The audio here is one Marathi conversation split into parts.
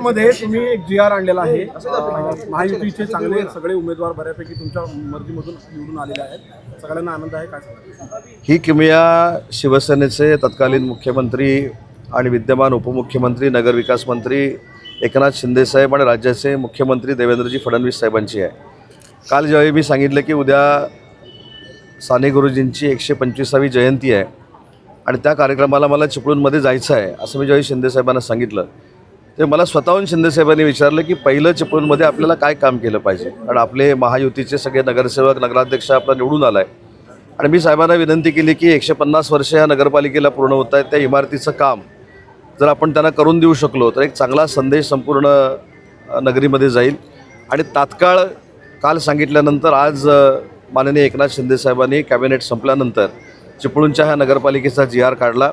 मध्ये तुम्ही एक जी.आर. आणलेला आहे। महायुतीचे चांगले सगळे उमेदवार बऱ्यापैकी तुमच्या मर्जीमधून निवडून आलेले आहेत, सगळ्यांना आनंद आहे, काय सांगाल? ही किमया शिवसेनेचे तत्कालीन मुख्यमंत्री आणि विद्यमान उपमुख्यमंत्री नगरविकास मंत्री एकनाथ शिंदे साहेब आणि राज्याचे मुख्यमंत्री देवेंद्रजी फडणवीस साहेबांची आहे। काल ज्यावेळी मी सांगितलं की उद्या साने गुरुजींची 125वी जयंती आहे आणि त्या कार्यक्रमाला मला चिपळूणमध्ये जायचं आहे असं मी ज्यावेळी शिंदे साहेबांना सांगितलं ते मला स्वतःहून शिंदे साहेबांनी विचारलं की पहिलं चिपळूणमध्ये आपल्याला काय काम केलं पाहिजे, कारण आपले महायुतीचे सगळे नगरसेवक नगराध्यक्ष आपला निवडून आला आहे आणि मी साहेबांना विनंती केली की 150 वर्ष या नगरपालिकेला पूर्ण होत आहेत, त्या इमारतीचं काम जर आपण त्यांना करून देऊ शकलो तर एक चांगला संदेश संपूर्ण नगरीमध्ये जाईल। आणि तात्काळ काल सांगितल्यानंतर आज माननीय एकनाथ शिंदे साहेबांनी कॅबिनेट संपल्यानंतर चिपळूणच्या ह्या नगरपालिकेचा जी.आर. काढला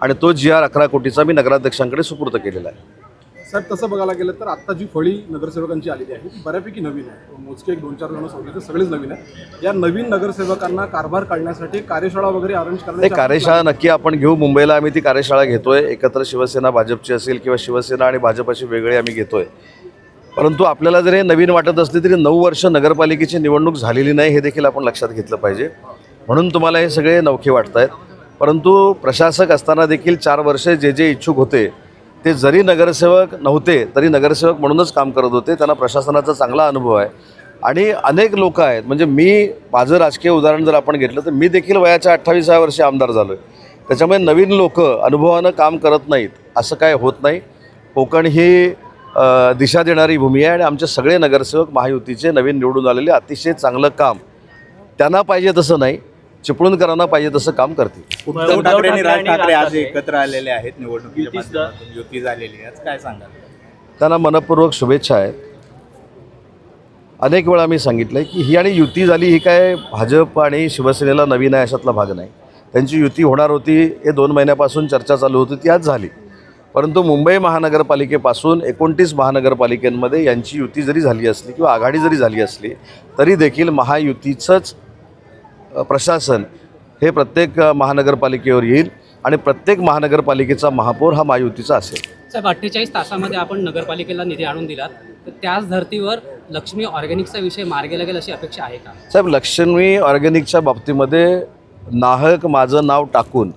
आणि तो जी.आर. 11 कोटीचा मी नगराध्यक्षांकडे सुपूर्द केलेला आहे। साहेब, तसं बघायला गेलं तर आत्ता जी फळी नगरसेवकांची आलेली आहे ती बऱ्यापैकी नवीन आहे, मोजके 1-2-4 जण सोडले तर सगळेच नवीन आहे। या नवीन नगरसेवकांना कारभार काढण्यासाठी कार्यशाळा वगैरे अरेंज करण्याची कार्यशाळा नक्की आपण घेऊ। मुंबईला आम्ही ती कार्यशाळा घेतोय, एकत्र शिवसेना भाजपची असेल किंवा शिवसेना आणि भाजपची वेगळी आम्ही घेतोय। परंतु आपल्याला जर हे नवीन वाटत असले तरी 9 वर्ष नगरपालिकेची निवडणूक झालेली नाही हे देखील आपण लक्षात घेतलं पाहिजे, म्हणून तुम्हाला हे सगळे नवखे वाटत आहेत। परंतु प्रशासक असताना देखील 4 वर्षे जे इच्छुक होते ते जरी नगरसेवक नव्हते तरी नगरसेवक म्हणूनच काम करत होते, त्यांना प्रशासनाचा चांगला अनुभव आहे। आणि अनेक लोक आहेत, म्हणजे माझं राजकीय उदाहरण जर आपण घेतलं तर मी देखील वयाच्या 28व्या वर्षी आमदार झालो आहे, त्याच्यामुळे नवीन लोक अनुभवानं काम करत नाहीत असं काय होत नाही। कोकण ही दिशा देणारी भूमी आहे आणि आमचे सगळे नगरसेवक महायुतीचे नवीन निवडून आलेले अतिशय चांगलं काम त्यांना पाहिजे तसं नाही, चिपळूणकरांना पाहिजे तसं काम करतील। उद्धव ठाकरे आणि राज ठाकरे आज एकत्र आलेले आहेत, निवडणुकीच्या युती झालेली आहे, काय सांगाल? त्यांना मनपूर्वक शुभेच्छा आहेत। अनेक वेळा मी सांगितलं की ही आणि युती झाली ही काय भाजप आणि शिवसेनेला नवीन आहे अशातला भाग नाही। त्यांची युती होणार होती, हे 2 महिन्यापासून चर्चा चालू होती, ती आज झाली। परंतु मुंबई महानगरपालिकेपासून 29 महानगरपालिकांमध्ये यांची युती जरी झाली असली किंवा आघाडी जरी झाली असली तरी देखील महायुतीचंच प्रशासन हे प्रत्येक महानगरपालिकेवर येईल आणि प्रत्येक महानगरपालिकेचा महापौर हा महायुतीचा असेल। साहेब, 48 तासामध्ये आपण नगरपालिकेला निधी आणून दिलात, तर त्याच धर्तीवर लक्ष्मी ऑर्गॅनिकचा विषय मार्गी लागेल अशी अपेक्षा आहे का? साहेब, लक्ष्मी ऑर्गॅनिकच्या बाबतीमध्ये नाहक माझं नाव टाकून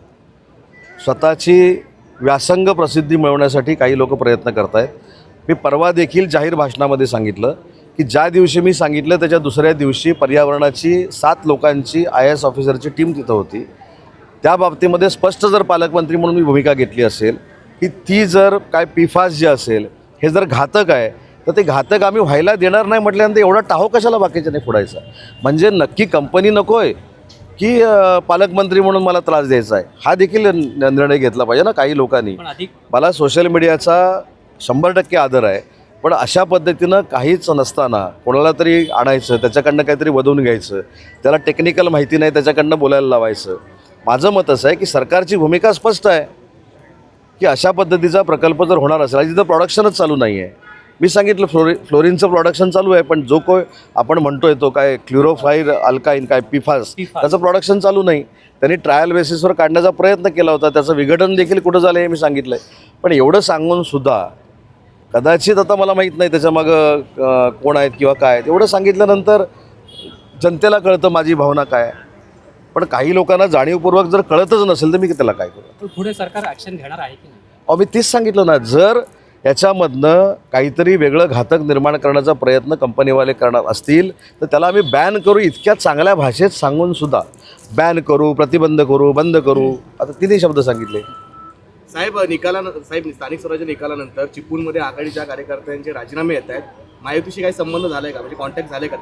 स्वतःची व्यासंग प्रसिद्धी मिळवण्यासाठी काही लोक प्रयत्न करत आहेत। मी परवा देखील जाहीर भाषणामध्ये सांगितलं की ज्या दिवशी मी सांगितलं त्याच्या दुसऱ्या दिवशी पर्यावरणाची 7 लोकांची IAS ऑफिसरची टीम तिथं होती। त्या बाबतीमध्ये स्पष्ट जर पालकमंत्री म्हणून मी भूमिका घेतली असेल की ती जर काय PFAS जे असेल हे जर घातक आहे तर ते घातक आम्ही व्हायला देणार नाही म्हटल्यानंतर एवढा टाहो कशाला बाकीच्याने फोडायचा? म्हणजे नक्की कंपनी नको आहे की पालकमंत्री म्हणून मला त्रास द्यायचा आहे, हा देखील निर्णय घेतला पाहिजे ना काही लोकांनी। मला सोशल मीडियाचा 100% आदर आहे, पण अशा पद्धतीनं काहीच नसताना कोणाला तरी आणायचं, त्याच्याकडनं काहीतरी वधवून घ्यायचं, त्याला टेक्निकल माहिती नाही त्याच्याकडनं बोलायला लावायचं। माझं मत असं आहे की सरकारची भूमिका स्पष्ट आहे की अशा पद्धतीचा प्रकल्प जर होणार असेल, तिथं प्रोडक्शनच चालू नाही आहे। मी सांगितलं फ्लोरिनचं प्रोडक्शन चालू आहे, पण जो कोय आपण म्हणतोय तो काय क्लोरोफायर अल्काईन काय PFAS त्याचं प्रोडक्शन चालू नाही। त्यांनी ट्रायल बेसिसवर काढण्याचा प्रयत्न केला होता, त्याचं विघटन देखील कुठं झालं हे मी सांगितलं आहे। पण एवढं सांगून सुद्धा कदाचित आता मला माहीत नाही त्याच्यामागं कोण आहेत किंवा काय आहेत, एवढं सांगितल्यानंतर जनतेला कळतं माझी भावना काय, पण काही लोकांना जाणीवपूर्वक जर कळतच नसेल तर मी त्याला काय करू? पुढे सरकार ॲक्शन घेणार आहे की नाही? मी तीच सांगितलं ना, जर याच्यामधनं काहीतरी वेगळं घातक निर्माण करण्याचा प्रयत्न कंपनीवाले करणार असतील तर त्याला आम्ही बॅन करू, इतक्या चांगल्या भाषेत सांगून सुद्धा बॅन करू, प्रतिबंध करू, बंद करू, आता 3 शब्द सांगितले। साहेब, स्थानिक स्वराज्य निकालानंतर चिपळूणमध्ये आघाडीच्या कार्यकर्त्यांचे राजीनामे येत आहेत, महायुतीशी काही संबंध झालाय का, म्हणजे कॉन्टॅक्ट झाले का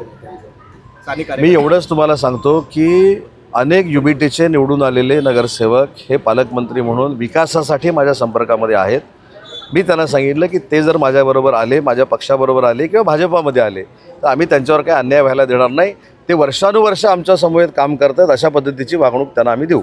स्थानिक? मी एवढंच तुम्हाला सांगतो की अनेक UBTचे निवडून आलेले नगरसेवक हे पालकमंत्री म्हणून विकासासाठी माझ्या संपर्कामध्ये आहेत। मी त्यांना सांगितलं की ते जर माझ्याबरोबर आले, माझ्या पक्षाबरोबर आले किंवा भाजपामध्ये आले तर आम्ही त्यांच्यावर काही अन्याय व्हायला देणार नाही। ते वर्षानुवर्ष आमच्या समवेत काम करतात, अशा पद्धतीची वागणूक त्यांना आम्ही देऊ।